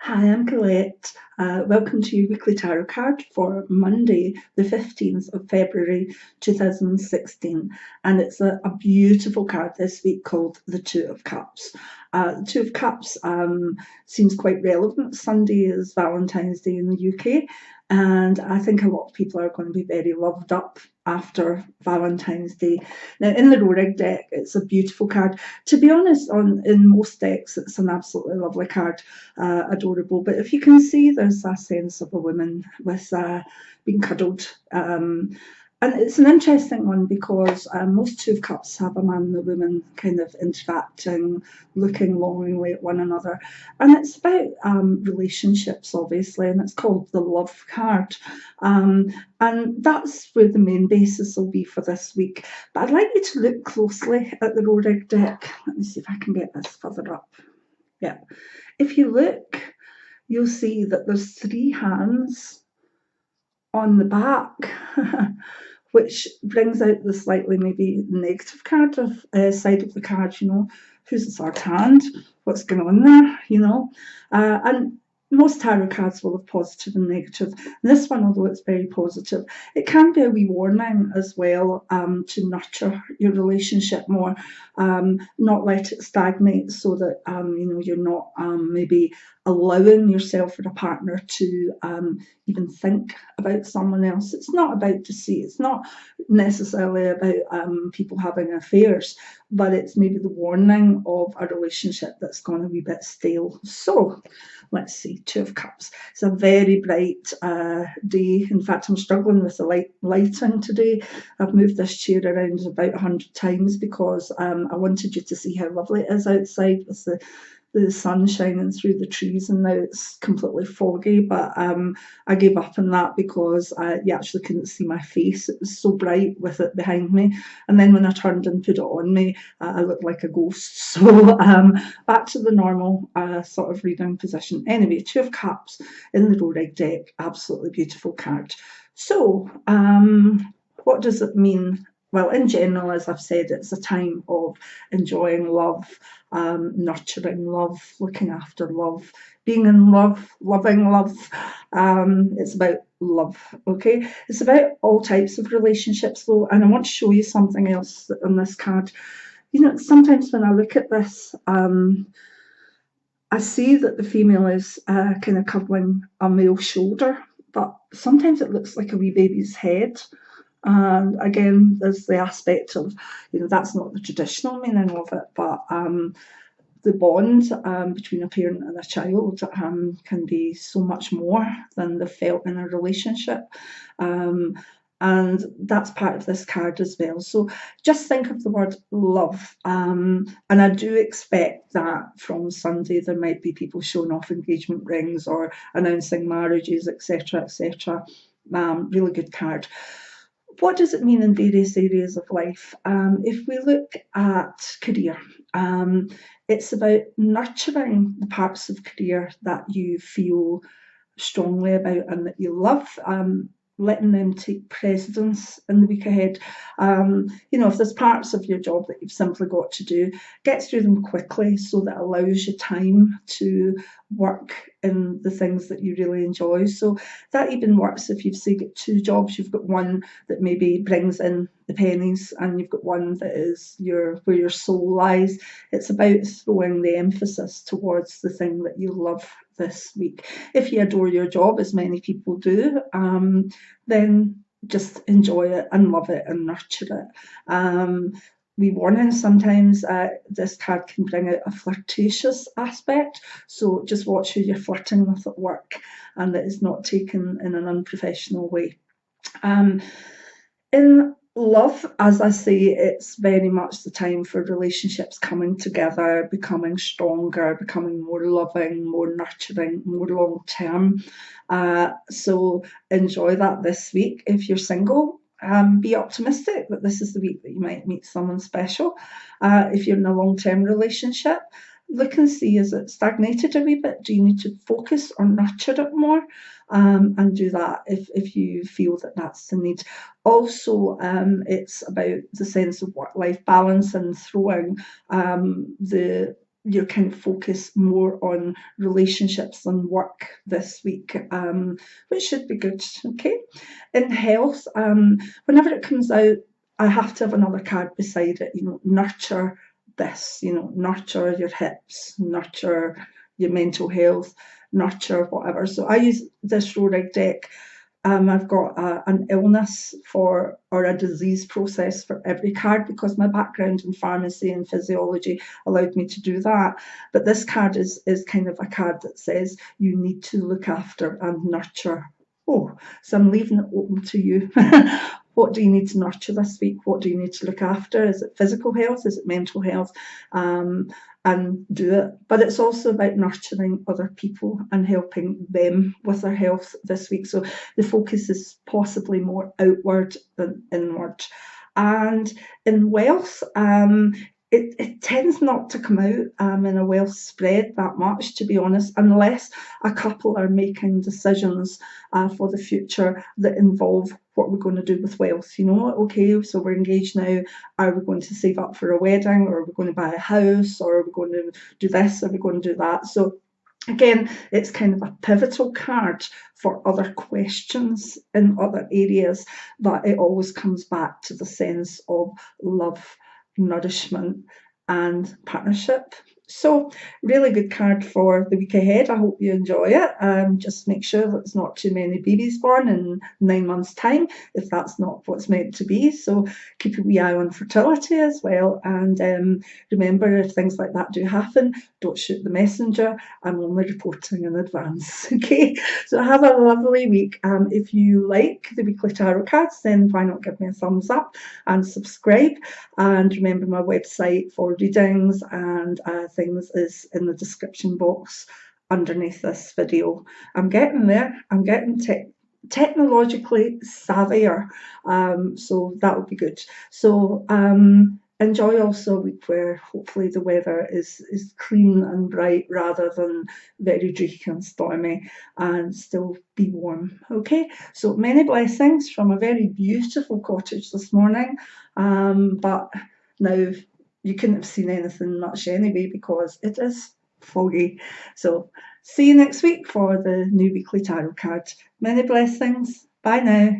Hi, I'm Colette. Welcome to your weekly tarot card for Monday, the 15th of February 2016. And it's a beautiful card this week called the Two of Cups. The Two of Cups seems quite relevant. Sunday is Valentine's Day in the UK, and I think a lot of people are going to be very loved up after Valentine's Day. Now, in the Rorig deck, it's a beautiful card. To be honest, in most decks, it's an absolutely lovely card, adorable. But if you can see, there's a sense of a woman with being cuddled. And it's an interesting one because most Two of Cups have a man and a woman kind of interacting, looking longingly at one another. And it's about relationships, obviously, and it's called the Love card. And that's where the main basis will be for this week. But I'd like you to look closely at the Rorig deck. Let me see if I can get this further up. Yeah. If you look, you'll see that there's three hands on the back, which brings out the slightly maybe negative card of side of the card, who's the third hand, what's going on there, and most tarot cards will have positive and negative. And this one, although it's very positive, it can be a wee warning as well, to nurture your relationship more, not let it stagnate, so that you're not maybe allowing yourself or a partner to even think about someone else. It's not about deceit. It's not necessarily about people having affairs, but it's maybe the warning of a relationship that's gone a wee bit stale. So let's see, Two of Cups. It's a very bright day. In fact, I'm struggling with the lighting today. I've moved this chair around about 100 times because I wanted you to see how lovely it is outside with the sun shining through the trees, and now it's completely foggy, but I gave up on that because you actually couldn't see my face. It was so bright with it behind me, and then when I turned and put it on me, I looked like a ghost. So back to the normal sort of reading position. Anyway, Two of Cups in the Rorig deck, absolutely beautiful card. So what does it mean? Well, in general, as I've said, it's a time of enjoying love, nurturing love, looking after love, being in love, loving love. It's about love, okay? It's about all types of relationships, though, and I want to show you something else on this card. Sometimes when I look at this, I see that the female is kind of cuddling a male shoulder, but sometimes it looks like a wee baby's head. And again, there's the aspect of, that's not the traditional meaning of it, but the bond between a parent and a child can be so much more than the felt in a relationship. And that's part of this card as well. So just think of the word love. And I do expect that from Sunday there might be people showing off engagement rings or announcing marriages, etc., etc. Really good card. What does it mean in various areas of life? If we look at career, it's about nurturing the parts of career that you feel strongly about and that you love, letting them take precedence in the week ahead. If there's parts of your job that you've simply got to do, get through them quickly so that allows you time to work in the things that you really enjoy. So that even works if you've say got two jobs. You've got one that maybe brings in the pennies, and you've got one that is where your soul lies. It's about throwing the emphasis towards the thing that you love this week. If you adore your job, as many people do, then just enjoy it and love it and nurture it. We warning sometimes this card can bring out a flirtatious aspect, so just watch who you're flirting with at work and that is not taken in an unprofessional way. In love, as I say, it's very much the time for relationships coming together, becoming stronger, becoming more loving, more nurturing, more long term. So enjoy that this week. If you're single, be optimistic that this is the week that you might meet someone special. If you're in a long-term relationship, look and see, is it stagnated a wee bit? Do you need to focus or nurture it more? And do that if you feel that that's the need. Also, it's about the sense of work-life balance and throwing the your kind of focus more on relationships than work this week, which should be good. Okay. In health, whenever it comes out, I have to have another card beside it. Nurture this. Nurture your hips, nurture your mental health, nurture whatever. So I use this Rorig deck. I've got an illness or a disease process for every card because my background in pharmacy and physiology allowed me to do that. But this card is kind of a card that says you need to look after and nurture. Oh, so I'm leaving it open to you. What do you need to nurture this week? What do you need to look after? Is it physical health? Is it mental health? And do it. But it's also about nurturing other people and helping them with their health this week. So the focus is possibly more outward than inward. And in wealth, it tends not to come out in a wealth spread that much, to be honest, unless a couple are making decisions for the future that involve what we're going to do with wealth. Okay, so we're engaged now. Are we going to save up for a wedding, or are we going to buy a house, or are we going to do this, or are we going to do that? So again, it's kind of a pivotal card for other questions in other areas, but it always comes back to the sense of love, nourishment, and partnership. So really good card for the week ahead. I hope you enjoy it. Just make sure that there's not too many babies born in 9 months' time, if that's not what's meant to be. So keep a wee eye on fertility as well. And remember, if things like that do happen, don't shoot the messenger. I'm only reporting in advance. Okay, so have a lovely week. If you like the weekly tarot cards, then why not give me a thumbs up and subscribe? And remember, my website for readings and things is in the description box underneath this video. I'm getting there. I'm getting technologically savvier, so that would be good. So enjoy also a week where hopefully the weather is clean and bright rather than very dreary and stormy, and still be warm. Okay, so many blessings from a very beautiful cottage this morning, but now you couldn't have seen anything much anyway because it is foggy. So see you next week for the new weekly tarot card. Many blessings. Bye now.